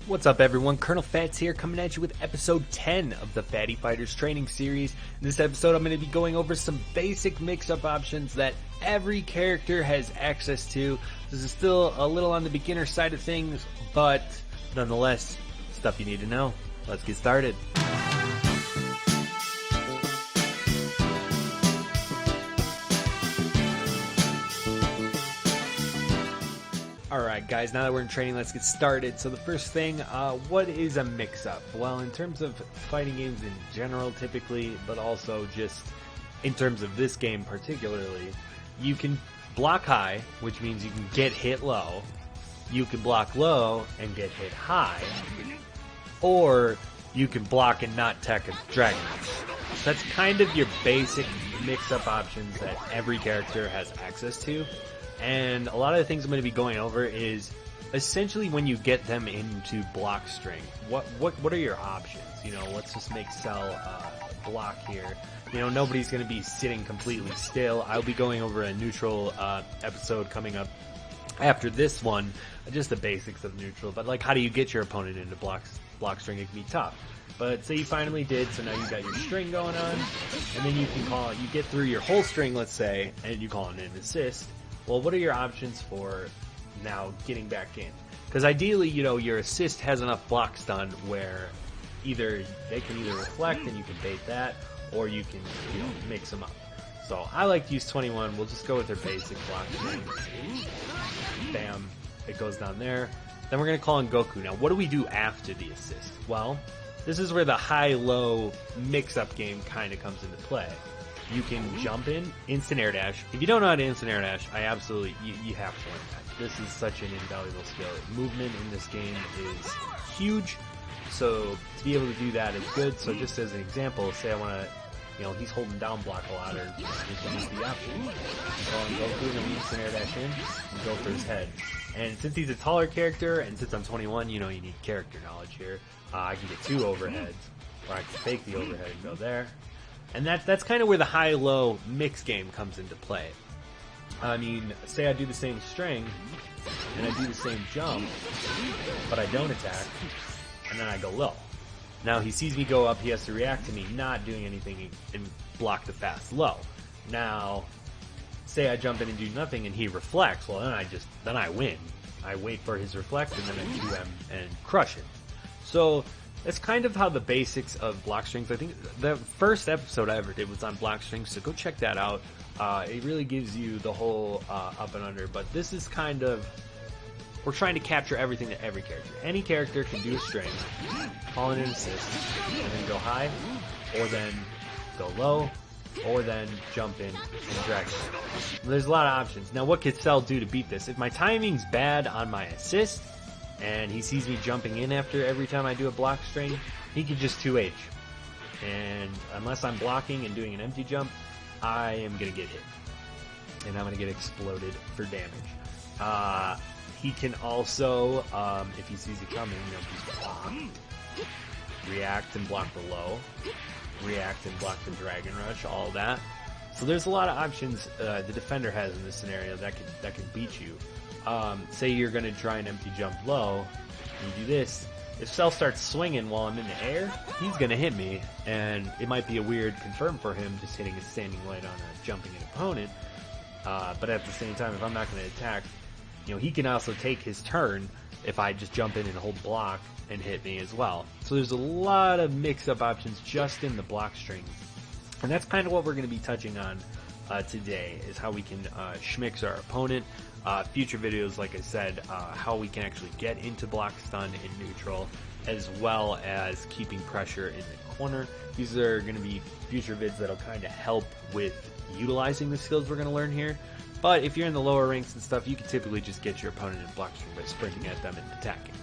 What's up, everyone? Colonel Fats here, coming at you with episode 10 of the Fatty Fighters training series. In this episode, I'm going to be going over some basic mix-up options that every character has access to. This is still a little on the beginner side of things, but nonetheless, stuff you need to know. Let's get started. Alright guys, now that we're in training, let's get started. So the first thing, what is a mix-up? Well, in terms of fighting games in general typically, but also just in terms of this game particularly, you can block high, which means you can get hit low. You can block low and get hit high. Or you can block and not tech a dragon. That's kind of your basic mix-up options that every character has access to. And a lot of the things I'm going to be going over is essentially when you get them into block string. What are your options? You know, let's just make Cell block here. You know, nobody's going to be sitting completely still. I'll be going over a neutral episode coming up after this one, just the basics of neutral. But like, how do you get your opponent into block string? It can be tough. But say you finally did, so now you got your string going on, and then you get through your whole string, let's say, and you call it an assist. Well, what are your options for now getting back in? Because ideally, you know, your assist has enough block stun where they can either reflect and you can bait that, or you can, you know, mix them up. So I like to use 21. We'll just go with their basic block string. Bam, it goes down there. Then we're gonna call in Goku. Now, what do we do after the assist? Well, this is where the high-low mix-up game kind of comes into play. You can jump in, instant air dash. If you don't know how to instant air dash, I absolutely, you have to learn that. This is such an invaluable skill. Movement in this game is huge, so to be able to do that is good. So just as an example, say I want to, you know, he's holding down block a lot, or just the option. You call him Goku, and instant air dash in, and go for his head. And since he's a taller character, and since I'm 21, you know, you need character knowledge here. I can get 2 overheads, or I can fake the overhead and go there. And that's kind of where the high-low mix game comes into play. I mean, say I do the same string, and I do the same jump, but I don't attack, and then I go low. Now he sees me go up, he has to react to me not doing anything and block the fast low. Now, say I jump in and do nothing and he reflects, well then I win. I wait for his reflect and then I 2M and crush it. So that's kind of how the basics of block strings. I think the first episode I ever did was on block strings, so go check that out. It really gives you the whole up and under, but this is kind of, we're trying to capture everything that every character. Any character can do a string, call in an assist, and then go high, or then go low, or then jump in and drag it. There's a lot of options. Now what could Cell do to beat this? If my timing's bad on my assist, and he sees me jumping in after every time I do a block string, he can just 2H. And unless I'm blocking and doing an empty jump, I am going to get hit. And I'm going to get exploded for damage. He can also, if he sees it coming, you know, just block, react and block the low, react and block the dragon rush, all that. So there's a lot of options the defender has in this scenario that can beat you. Say you're going to try an empty jump low, and you do this. If Cell starts swinging while I'm in the air, he's going to hit me, and it might be a weird confirm for him just hitting a standing light on a jumping an opponent. But at the same time, if I'm not going to attack, you know, he can also take his turn if I just jump in and hold block and hit me as well. So there's a lot of mix-up options just in the block string, and that's kind of what we're going to be touching on today, is how we can schmix our opponent. Future videos, like I said, how we can actually get into block stun in neutral, as well as keeping pressure in the corner. These are going to be future vids that'll kind of help with utilizing the skills we're going to learn here. But if you're in the lower ranks and stuff, you can typically just get your opponent in block string by sprinting at them and attacking.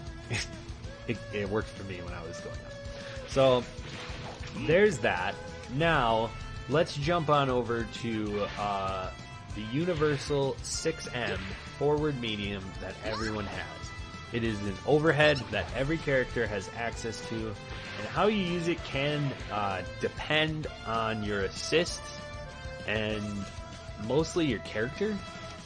It worked for me when I was going up. So there's that. Now let's jump on over to the universal 6M forward medium that everyone has. It is an overhead that every character has access to, and how you use it can depend on your assists and mostly your character.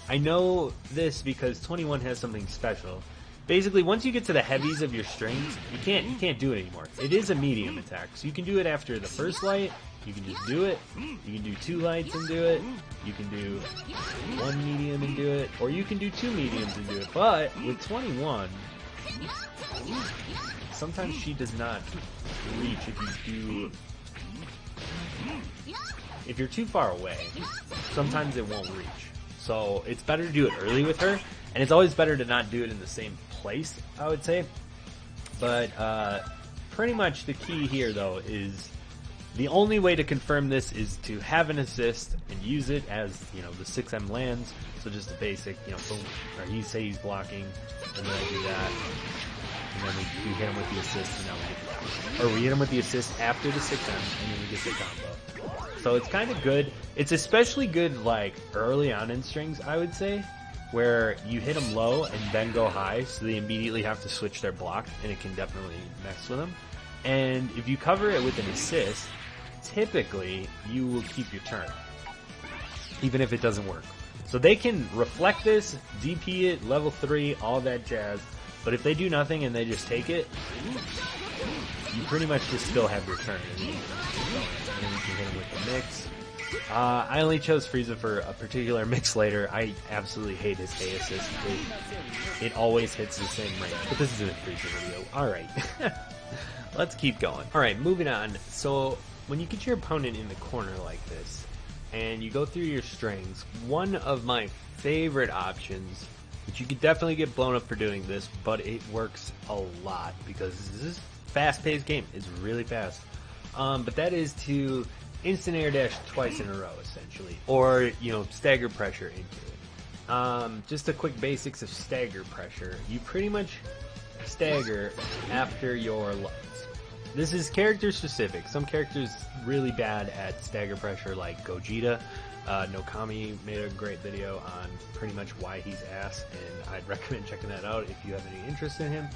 I know this because 21 has something special. basically once you get to the heavies of your strings, you can't do it anymore. It is a medium attack, so you can do it after the first light. You can just do it. You can do 2 lights and do it. You can do 1 medium and do it, or you can do 2 mediums and do it. But with 21, sometimes she does not reach if you're too far away. Sometimes it won't reach. So it's better to do it early with her, and it's always better to not do it in the same place, I would say. But pretty much the key here, though, is the only way to confirm this is to have an assist and use it as, you know, the 6M lands. So just a basic, you know, boom, or he say he's blocking, and then I do that, and then we hit him with the assist, and now we get that. Or we hit him with the assist after the 6M, and then we get the combo. So it's kind of good. It's especially good, like, early on in strings, I would say, where you hit them low and then go high, so they immediately have to switch their block, and it can definitely mess with them. And if you cover it with an assist, typically you will keep your turn, even if it doesn't work. So they can reflect this, DP it, level 3, all that jazz, but if they do nothing and they just take it, you pretty much just still have your turn. And then you can hit them with the mix. I only chose Frieza for a particular mix later. I absolutely hate his A assist. It always hits the same range, but this is a Frieza video. Alright, let's keep going. Alright, moving on. So when you get your opponent in the corner like this, and you go through your strings, one of my favorite options, which you could definitely get blown up for doing this, but it works a lot because this is a fast-paced game. It's really fast. But that is to instant air dash twice in a row, essentially, or, you know, stagger pressure into it. Just a quick basics of stagger pressure. You pretty much stagger after your lights. This is character specific. Some characters really bad at stagger pressure, like Gogeta. Nokami made a great video on pretty much why he's ass, and I'd recommend checking that out if you have any interest in him.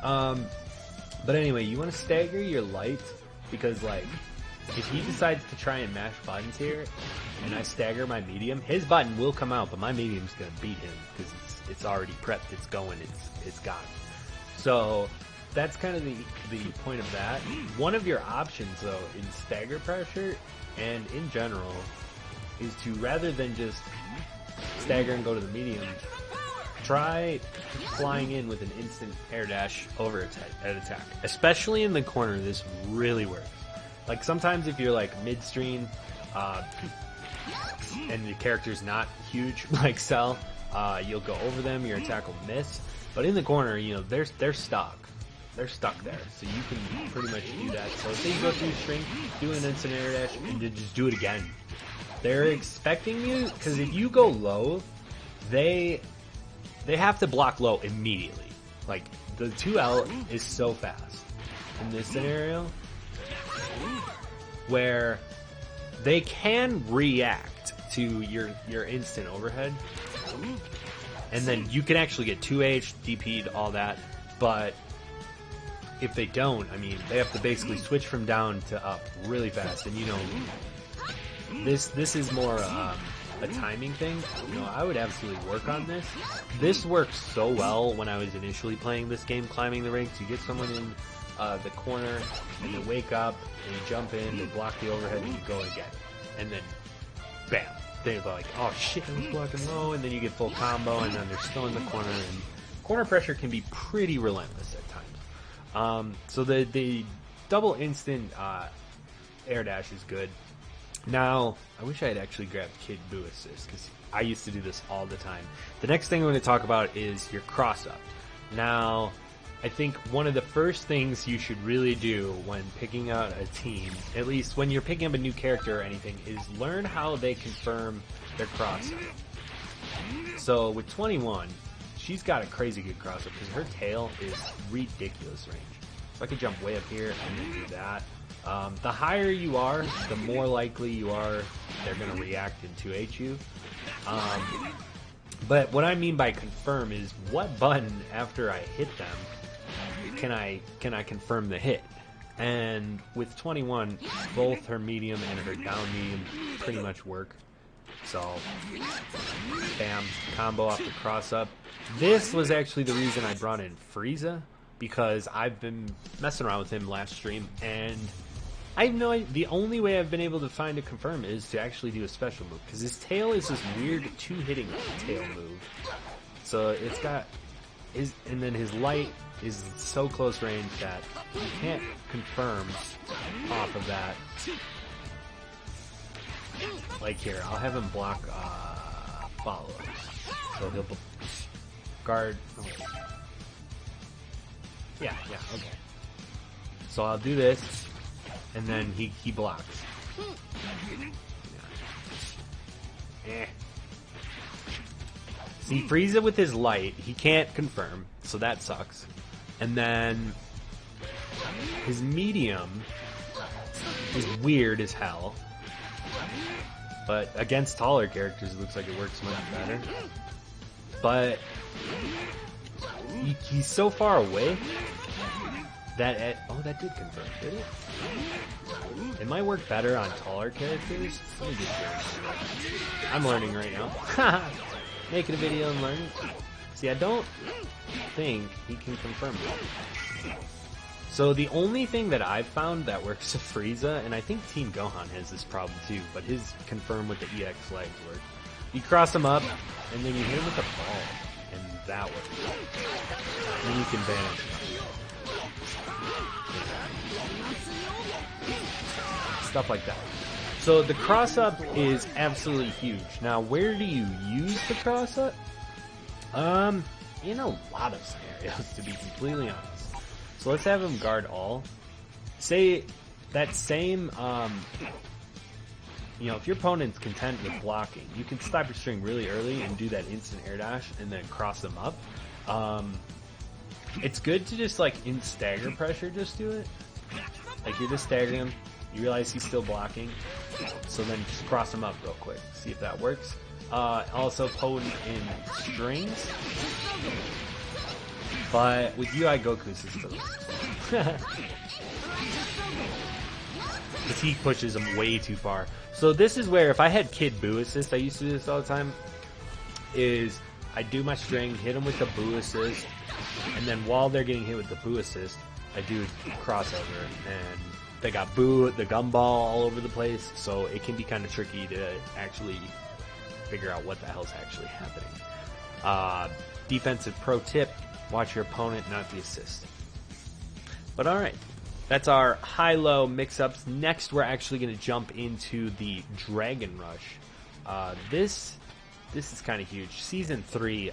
But anyway, you want to stagger your lights, because, like, if he decides to try and mash buttons here, and I stagger my medium, his button will come out, but my medium's gonna beat him because it's already prepped, it's going, it's gone. So that's kind of the point of that. One of your options, though, in stagger pressure and in general, is to, rather than just stagger and go to the medium, try flying in with an instant air dash over attack. Especially in the corner, this really works. Like, sometimes if you're like midstream, and the character's not huge, like Cell, you'll go over them, your attack will miss. But in the corner, you know, they're stuck. They're stuck there, so you can pretty much do that. So say you go through string, do an instant air dash, and then just do it again. They're expecting you, because if you go low, they have to block low immediately. Like, the 2L is so fast in this scenario, where they can react to your instant overhead, and then you can actually get 2H, DP'd, all that. But if they don't, I mean, they have to basically switch from down to up really fast. And, you know, this is more a timing thing. You know, I would absolutely work on this. This worked so well when I was initially playing this game, climbing the ranks. You get someone in the corner, and they wake up, and you jump in, they block the overhead, and you go again. And then, bam. They're like, oh shit, I was blocking low, and then you get full combo, and then they're still in the corner, and corner pressure can be pretty relentless at times. So the double instant air dash is good. Now, I wish I had actually grabbed Kid Buu Assist, because I used to do this all the time. The next thing I'm going to talk about is your cross-up. Now, I think one of the first things you should really do when picking out a team, at least when you're picking up a new character or anything, is learn how they confirm their cross-up. So with 21, she's got a crazy good cross-up because her tail is ridiculous range. So I could jump way up here and then do that. The higher you are, the more likely you are they're going to react and 2H you. But what I mean by confirm is what button after I hit them can I confirm the hit. And with 21, both her medium and her down medium pretty much work. So, bam, combo off the cross up. This was actually the reason I brought in FighterZ, because I've been messing around with him last stream, and I have no idea. The only way I've been able to find a confirm is to actually do a special move, because his tail is this weird two-hitting tail move. So it's got his, and then his light is so close range that you can't confirm off of that. Like here, I'll have him block follow. So he'll guard. Oh, yeah, okay. So I'll do this, and then he blocks. Yeah. See, FighterZ with his light, he can't confirm, so that sucks. And then his medium is weird as hell. But against taller characters, it looks like it works much better. But he's so far away that oh, that did confirm, did it? It might work better on taller characters. Let me get here. I'm learning right now. Making a video and learning. See, I don't think he can confirm it. So the only thing that I've found that works with FighterZ, and I think Team Gohan has this problem too, but his confirm with the EX legs work. You cross him up, and then you hit him with the ball, and that works. And then you can banish him. Stuff like that. So the cross up is absolutely huge. Now, where do you use the cross up? In a lot of scenarios, to be completely honest. So let's have him guard all. Say that same, you know, if your opponent's content with blocking, you can stop your string really early and do that instant air dash and then cross them up. It's good to just like in stagger pressure, just do it. Like you're just staggering him, you realize he's still blocking, so then just cross him up real quick. See if that works. Also potent in strings. But with UI Goku's system, because he pushes him way too far. So this is where, if I had Kid Boo assist, I used to do this all the time, is I do my string, hit him with the Boo assist, and then while they're getting hit with the Boo assist, I do crossover, and they got Boo, the gumball all over the place, so it can be kind of tricky to actually figure out what the hell's actually happening. Defensive pro tip: watch your opponent, not the assist. But alright, that's our high-low mix-ups. Next, we're actually going to jump into the Dragon Rush. This is kind of huge. Season 3,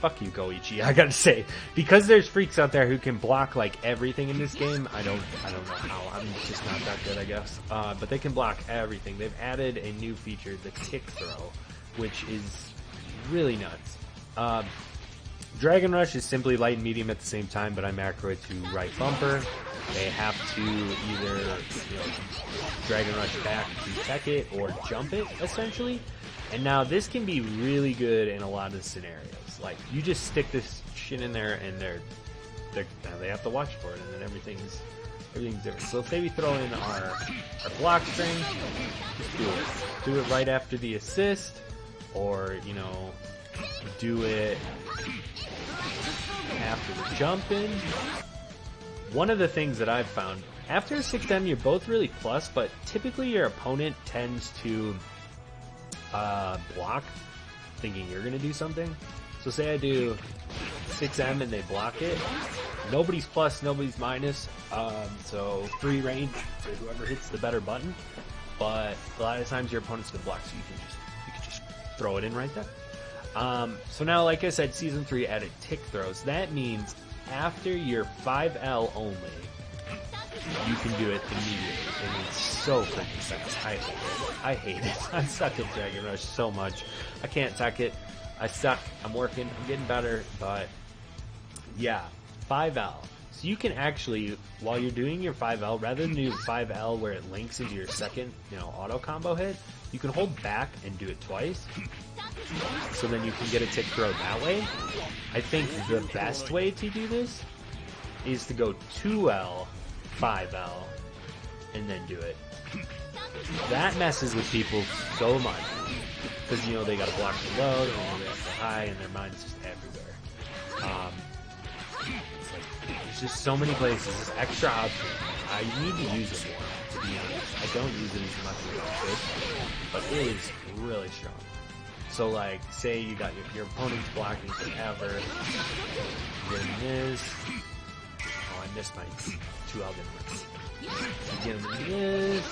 fuck you, Goichi, I gotta say. Because there's freaks out there who can block, like, everything in this game, I don't know how. I'm just not that good, I guess. But they can block everything. They've added a new feature, the kick throw, which is really nuts. Dragon Rush is simply light and medium at the same time, but I macro it to right bumper. They have to either, you know, Dragon Rush back to tech it or jump it, essentially. And now this can be really good in a lot of scenarios. Like, you just stick this shit in there and they have to watch for it, and then everything's different. So if we throw in our block string, just do it. Do it right after the assist, or, you know, do it after the jump in. One of the things that I've found, after 6M you're both really plus, but typically your opponent tends to block thinking you're going to do something. So say I do 6M and they block it, nobody's plus, nobody's minus, so free range for whoever hits the better button, but a lot of times your opponent's going to block, so you can just throw it in right there. So now, like I said, Season 3 added tick throws. That means after your 5L only, you can do it immediately. And it's so freaking fast. I hate it. I suck at Dragon Rush so much. I can't tech it. I suck. I'm working. I'm getting better. But, yeah, 5L. So you can actually, while you're doing your 5L, rather than do 5L where it links into your second, you know, auto combo hit, you can hold back and do it twice. So then you can get a tick throw that way. I think the best way to do this is to go 2L, 5L, and then do it. that messes with people so much. Because, you know, they gotta block the load, and they have to high, and their mind's just everywhere. It's like, there's just so many places, this extra option. I need to use it more, to be honest. I don't use it as much as I should, but it is really strong. So, like, say you got your opponent's blocking forever, you're getting this. Oh, I missed my 2 Elden. You get them in this.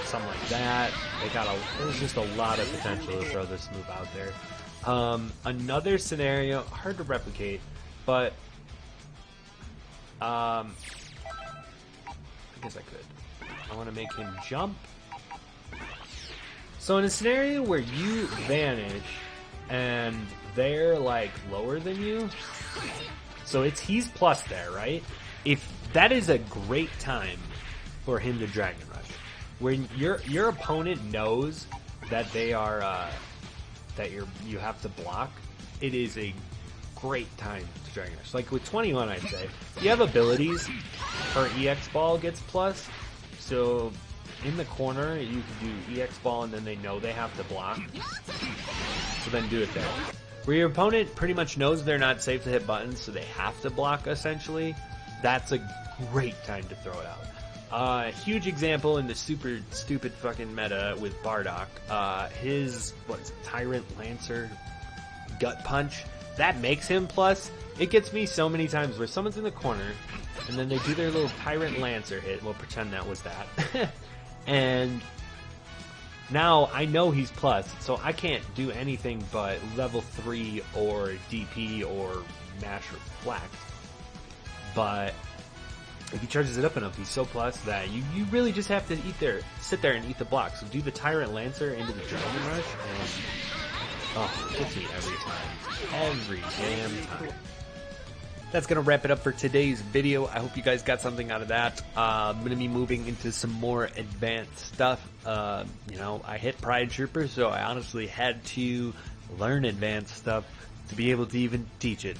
Something like that. There's just a lot of potential to throw this move out there. Another scenario, hard to replicate, but I guess I could. I want to make him jump. So in a scenario where you vanish and they're like lower than you, so he's plus there, right? If that is a great time for him to Dragon Rush. When your opponent knows that they are you have to block, it is a great time to Dragon Rush. Like with 21, I'd say you have abilities. Her EX ball gets plus, so in the corner you can do EX ball, and then they know they have to block. So then do it there. Where your opponent pretty much knows they're not safe to hit buttons, so they have to block essentially. That's a great time to throw it out. Huge example in the super stupid fucking meta with Bardock. His Tyrant Lancer gut punch, that makes him plus. It gets me so many times where someone's in the corner and then they do their little Tyrant Lancer hit. We'll pretend that was that. And now I know he's plus, so I can't do anything but level 3 or DP or mash reflect. But if he charges it up enough, he's so plus that you really just have to sit there and eat the block. So do the Tyrant Lancer into the Dragon Rush, and oh, it gets me every time. Every damn time. That's going to wrap it up for today's video. I hope you guys got something out of that. I'm going to be moving into some more advanced stuff. You know, I hit Pride Trooper, so I honestly had to learn advanced stuff to be able to even teach it.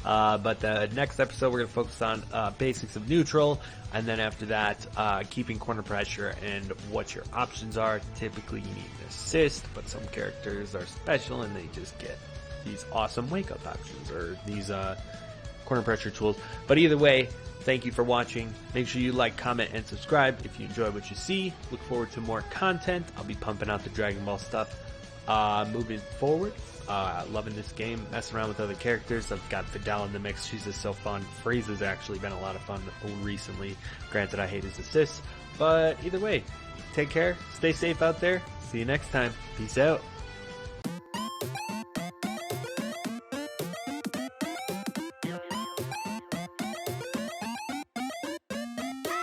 But the next episode we're going to focus on basics of neutral, and then after that keeping corner pressure and what your options are. Typically you need an assist, but some characters are special and they just get these awesome wake up options or these corner pressure tools. But either way, thank you for watching. Make sure you like, comment, and subscribe if you enjoy what you see. Look forward to more content. I'll be pumping out the Dragon Ball stuff moving forward. Loving this game, messing around with other characters. I've got Vidal in the mix. She's just so fun. Frieza's actually been a lot of fun recently. Granted, I hate his assists, but either way, take care, stay safe out there. See you next time. Peace out.